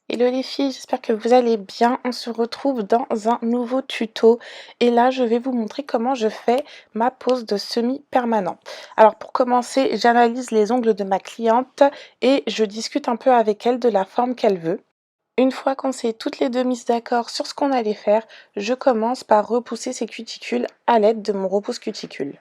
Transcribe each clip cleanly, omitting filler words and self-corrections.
Hello les filles, j'espère que vous allez bien. On se retrouve dans un nouveau tuto et là je vais vous montrer comment je fais ma pose de semi-permanent. Alors pour commencer, j'analyse les ongles de ma cliente et je discute un peu avec elle de la forme qu'elle veut. Une fois qu'on s'est toutes les deux mises d'accord sur ce qu'on allait faire, je commence par repousser ses cuticules à l'aide de mon repousse cuticule.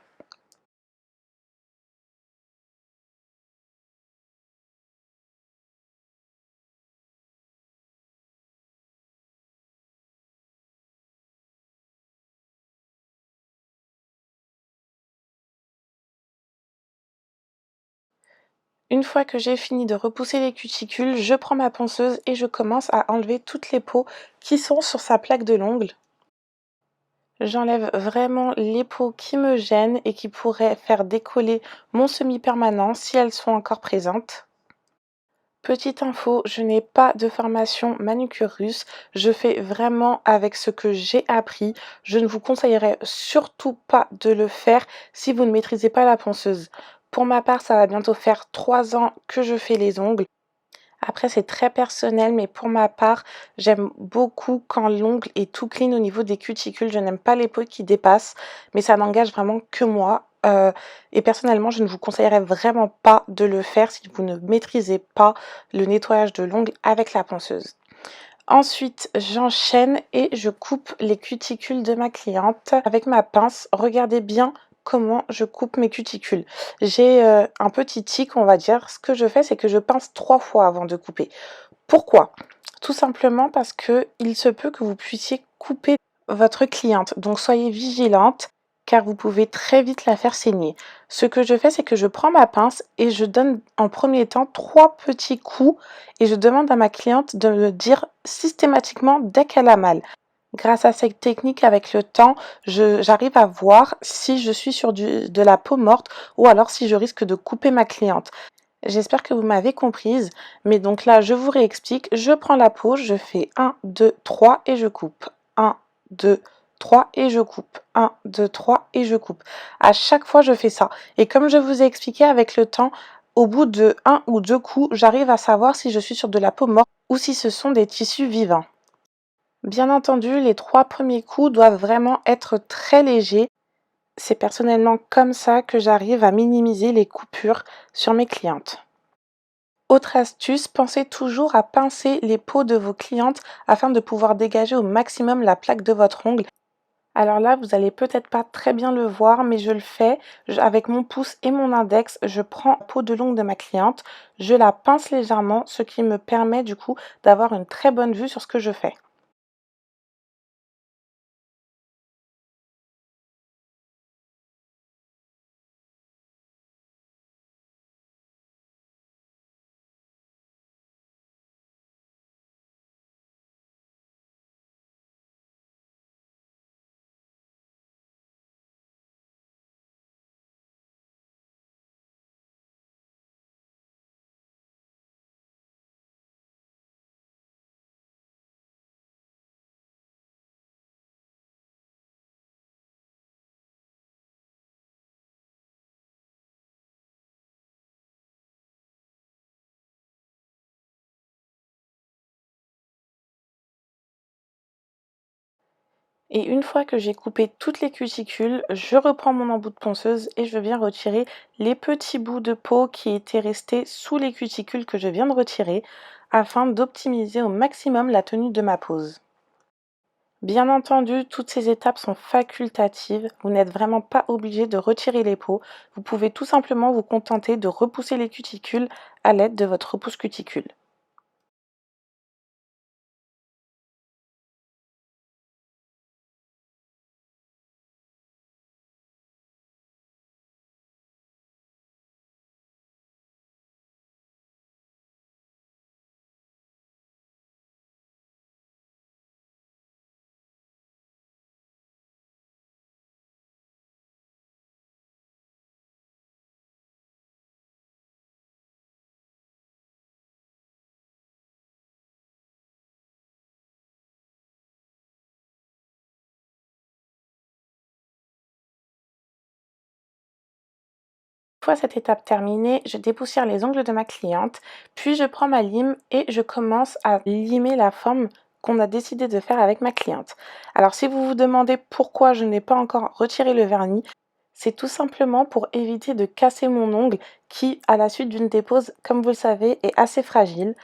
Une fois que j'ai fini de repousser les cuticules, je prends ma ponceuse et je commence à enlever toutes les peaux qui sont sur sa plaque de l'ongle. J'enlève vraiment les peaux qui me gênent et qui pourraient faire décoller mon semi-permanent si elles sont encore présentes. Petite info, je n'ai pas de formation manucure russe, je fais vraiment avec ce que j'ai appris. Je ne vous conseillerais surtout pas de le faire si vous ne maîtrisez pas la ponceuse. Pour ma part, ça va bientôt faire 3 ans que je fais les ongles. Après, c'est très personnel, mais pour ma part, j'aime beaucoup quand l'ongle est tout clean au niveau des cuticules. Je n'aime pas les peaux qui dépassent, mais ça n'engage vraiment que moi. Et personnellement, je ne vous conseillerais vraiment pas de le faire si vous ne maîtrisez pas le nettoyage de l'ongle avec la ponceuse. Ensuite, j'enchaîne et je coupe les cuticules de ma cliente avec ma pince. Regardez bien comment je coupe mes cuticules. J'ai un petit tic, on va dire. Ce que je fais, c'est que je pince 3 fois avant de couper. Pourquoi? Tout simplement parce que il se peut que vous puissiez couper votre cliente. Donc soyez vigilante car vous pouvez très vite la faire saigner. Ce que je fais, c'est que je prends ma pince et je donne en premier temps 3 petits coups et je demande à ma cliente de me dire systématiquement dès qu'elle a mal. Grâce à cette technique, avec le temps, j'arrive à voir si je suis sur de la peau morte ou alors si je risque de couper ma cliente. J'espère que vous m'avez comprise, mais donc là, je vous réexplique. Je prends la peau, je fais 1, 2, 3 et je coupe. 1, 2, 3 et je coupe. 1, 2, 3 et je coupe. À chaque fois, je fais ça. Et comme je vous ai expliqué avec le temps, au bout de 1 ou 2 coups, j'arrive à savoir si je suis sur de la peau morte ou si ce sont des tissus vivants. Bien entendu, les 3 premiers coups doivent vraiment être très légers. C'est personnellement comme ça que j'arrive à minimiser les coupures sur mes clientes. Autre astuce, pensez toujours à pincer les peaux de vos clientes afin de pouvoir dégager au maximum la plaque de votre ongle. Alors là, vous allez peut-être pas très bien le voir, mais je le fais. Avec mon pouce et mon index, je prends la peau de l'ongle de ma cliente, je la pince légèrement, ce qui me permet du coup d'avoir une très bonne vue sur ce que je fais. Et une fois que j'ai coupé toutes les cuticules, je reprends mon embout de ponceuse et je viens retirer les petits bouts de peau qui étaient restés sous les cuticules que je viens de retirer afin d'optimiser au maximum la tenue de ma pose. Bien entendu, toutes ces étapes sont facultatives, vous n'êtes vraiment pas obligé de retirer les peaux, vous pouvez tout simplement vous contenter de repousser les cuticules à l'aide de votre repousse cuticule. Une fois cette étape terminée, je dépoussière les ongles de ma cliente, puis je prends ma lime et je commence à limer la forme qu'on a décidé de faire avec ma cliente. Alors si vous vous demandez pourquoi je n'ai pas encore retiré le vernis, c'est tout simplement pour éviter de casser mon ongle qui, à la suite d'une dépose, comme vous le savez, est assez fragile.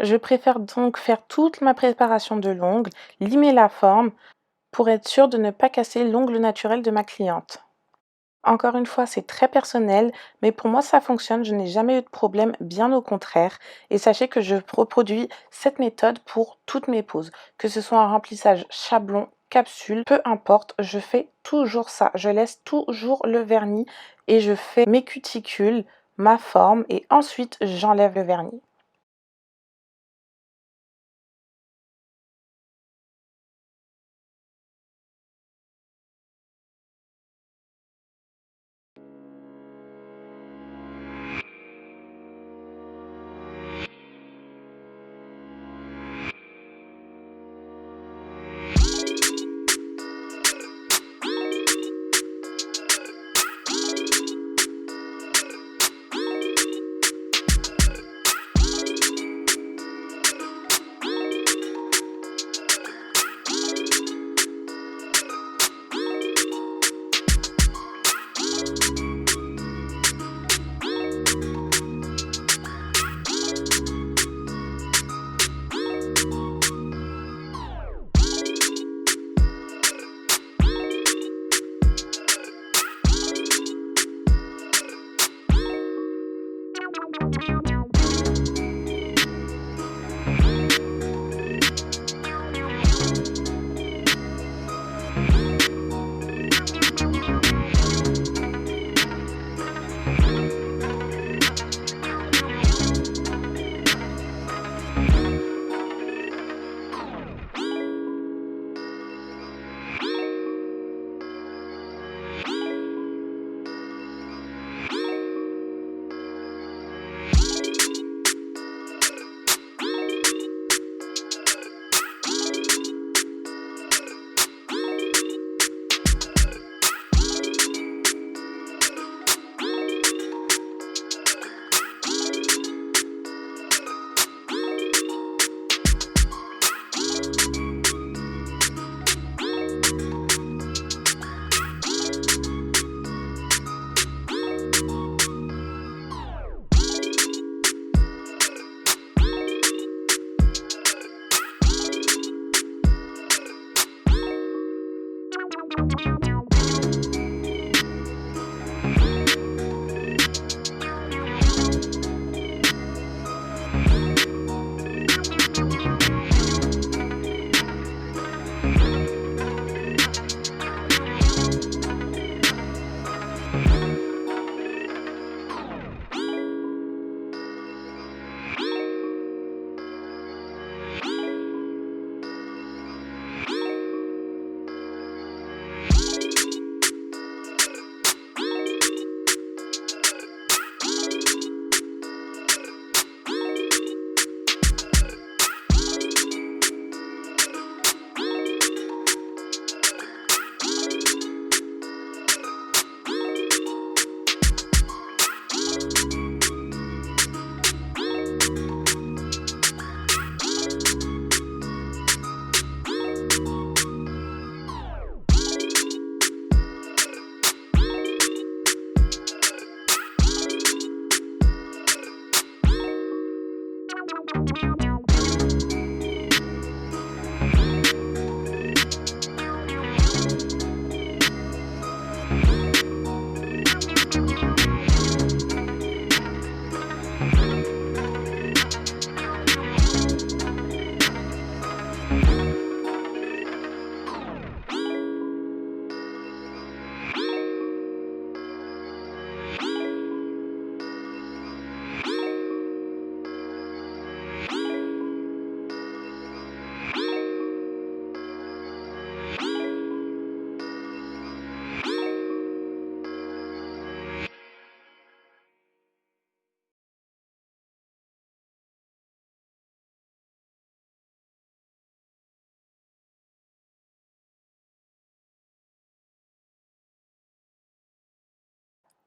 Je préfère donc faire toute ma préparation de l'ongle, limer la forme, pour être sûre de ne pas casser l'ongle naturel de ma cliente. Encore une fois, c'est très personnel, mais pour moi ça fonctionne, je n'ai jamais eu de problème, bien au contraire. Et sachez que je reproduis cette méthode pour toutes mes poses, que ce soit un remplissage chablon, capsule, peu importe, je fais toujours ça. Je laisse toujours le vernis et je fais mes cuticules, ma forme et ensuite j'enlève le vernis.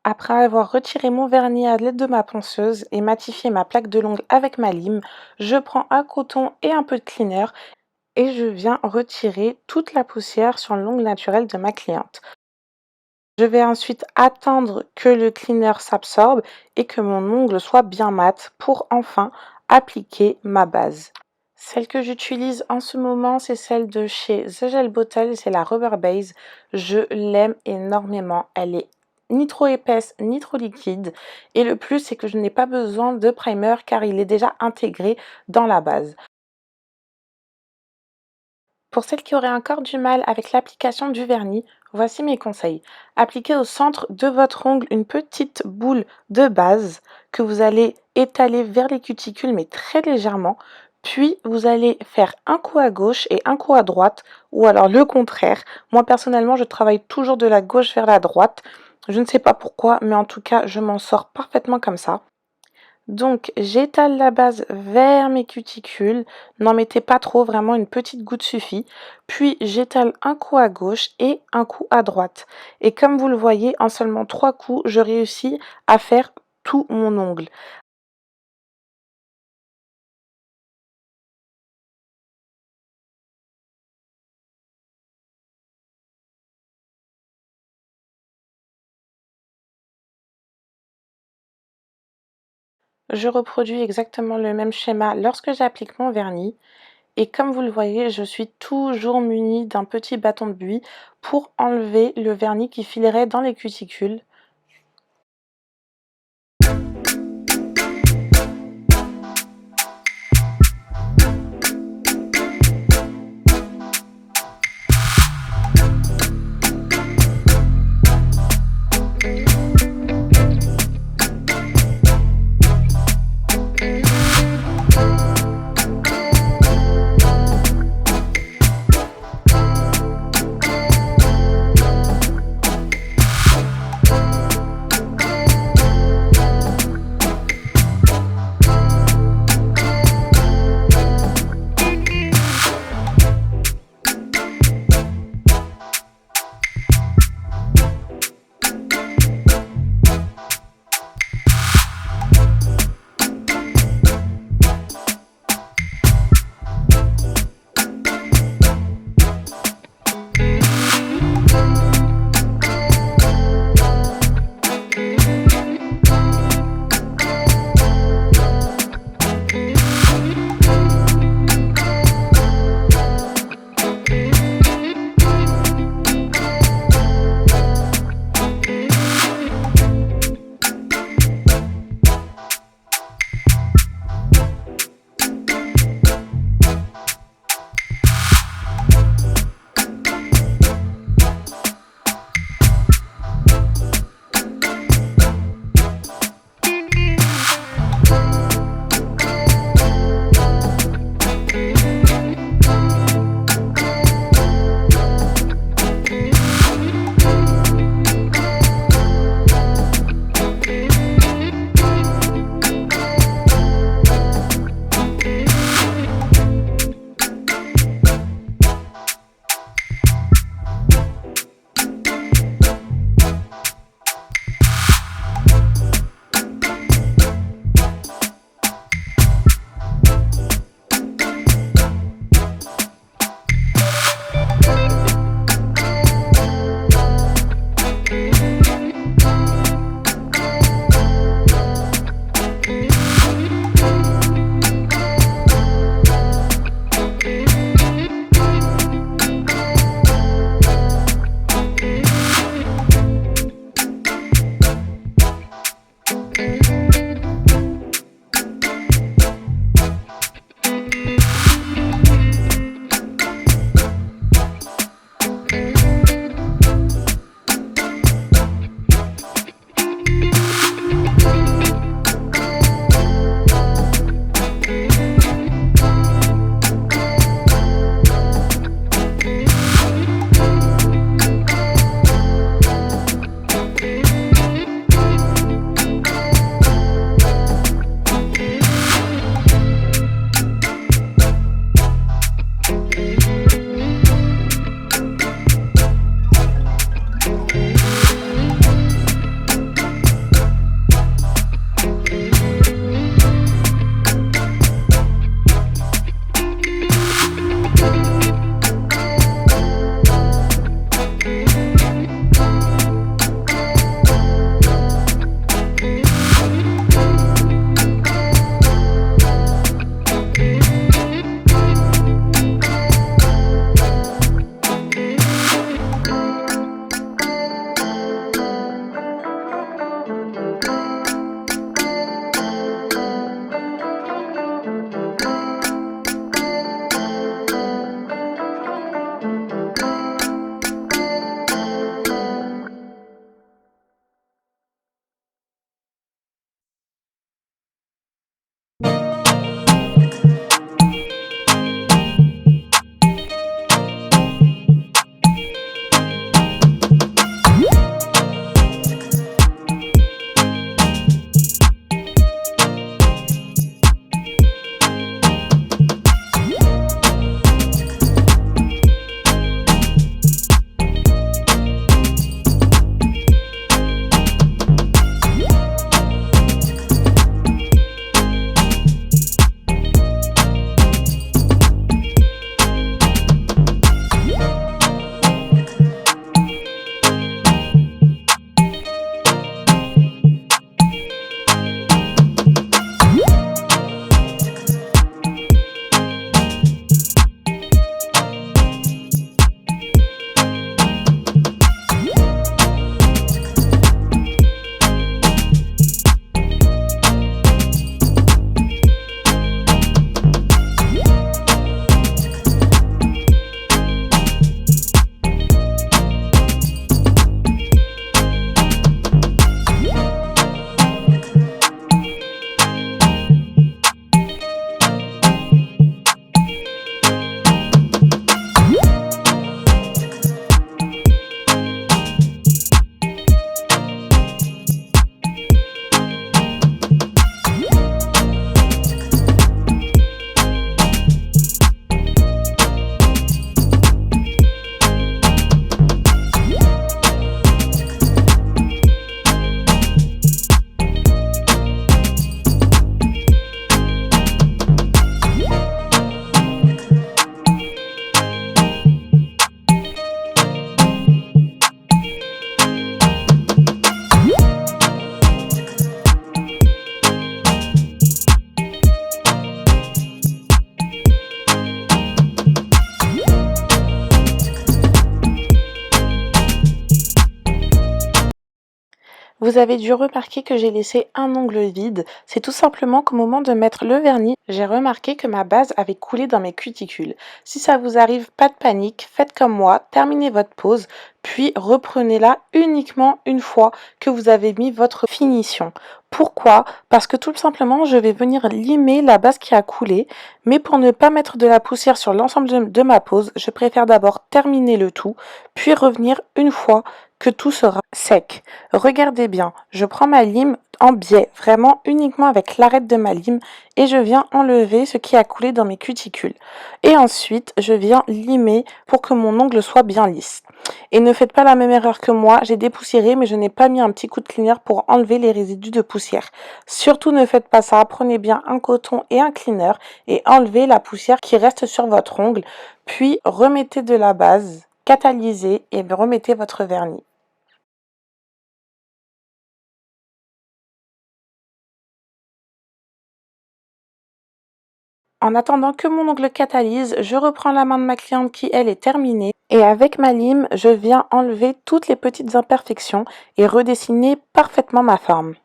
Après avoir retiré mon vernis à l'aide de ma ponceuse et matifié ma plaque de l'ongle avec ma lime, je prends un coton et un peu de cleaner et je viens retirer toute la poussière sur l'ongle naturel de ma cliente. Je vais ensuite attendre que le cleaner s'absorbe et que mon ongle soit bien mat pour enfin appliquer ma base. Celle que j'utilise en ce moment, c'est celle de chez The Gel Bottle, c'est la Rubber Base. Je l'aime énormément. Elle est ni trop épaisse ni trop liquide. Et le plus, c'est que je n'ai pas besoin de primer car il est déjà intégré dans la base. Pour celles qui auraient encore du mal avec l'application du vernis, voici mes conseils. Appliquez au centre de votre ongle une petite boule de base que vous allez étaler vers les cuticules mais très légèrement. Puis vous allez faire un coup à gauche et un coup à droite ou alors le contraire. Moi personnellement, je travaille toujours de la gauche vers la droite. Je ne sais pas pourquoi, mais en tout cas, je m'en sors parfaitement comme ça. Donc, j'étale la base vers mes cuticules. N'en mettez pas trop, vraiment une petite goutte suffit. Puis, j'étale un coup à gauche et un coup à droite. Et comme vous le voyez, en seulement 3 coups, je réussis à faire tout mon ongle. Je reproduis exactement le même schéma lorsque j'applique mon vernis. Et comme vous le voyez, je suis toujours munie d'un petit bâton de buis pour enlever le vernis qui filerait dans les cuticules. Vous avez dû remarquer que j'ai laissé un ongle vide. C'est tout simplement qu'au moment de mettre le vernis, j'ai remarqué que ma base avait coulé dans mes cuticules. Si ça vous arrive, pas de panique, faites comme moi, terminez votre pose, puis reprenez-la uniquement une fois que vous avez mis votre finition. Pourquoi? Parce que tout simplement, je vais venir limer la base qui a coulé, mais pour ne pas mettre de la poussière sur l'ensemble de ma pose, je préfère d'abord terminer le tout, puis revenir une fois que tout sera sec. Regardez bien, je prends ma lime en biais, vraiment uniquement avec l'arête de ma lime, et je viens enlever ce qui a coulé dans mes cuticules. Et ensuite, je viens limer pour que mon ongle soit bien lisse. Et ne faites pas la même erreur que moi, j'ai dépoussiéré, mais je n'ai pas mis un petit coup de cleaner pour enlever les résidus de poussière. Surtout ne faites pas ça, prenez bien un coton et un cleaner et enlevez la poussière qui reste sur votre ongle, puis remettez de la base, catalysez et remettez votre vernis. En attendant que mon ongle catalyse, je reprends la main de ma cliente qui, elle, est terminée. Et avec ma lime, je viens enlever toutes les petites imperfections et redessiner parfaitement ma forme.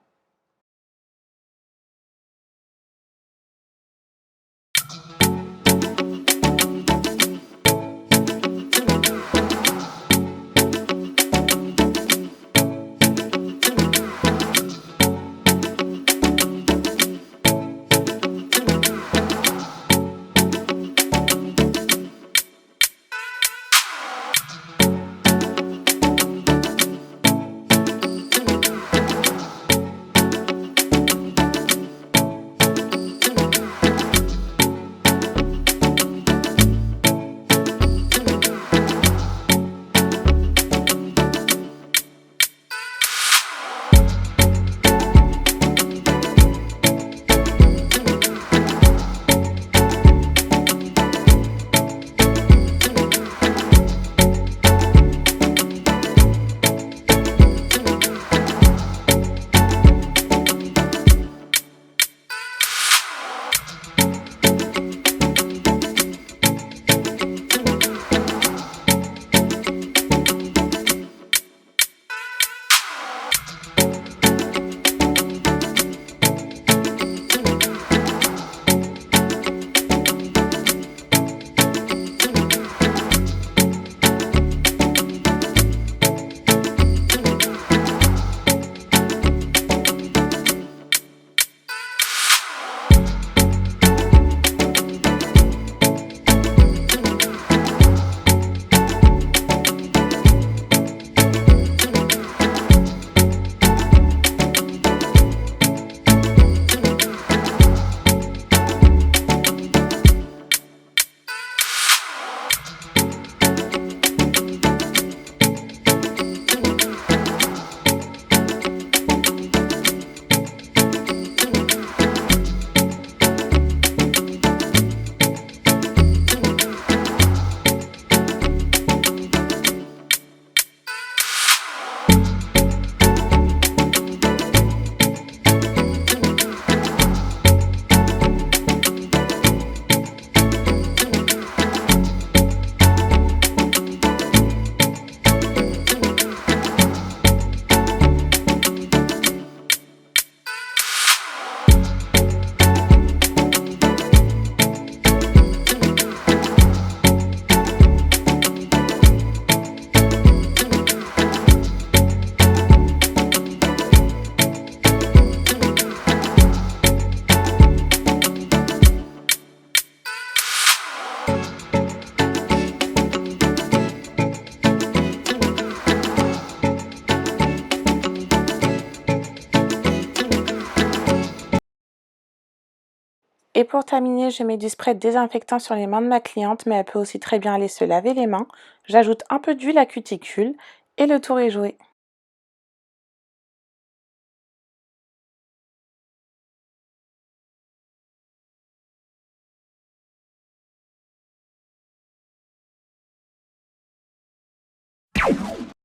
Et pour terminer, je mets du spray désinfectant sur les mains de ma cliente, mais elle peut aussi très bien aller se laver les mains. J'ajoute un peu d'huile à cuticule et le tour est joué.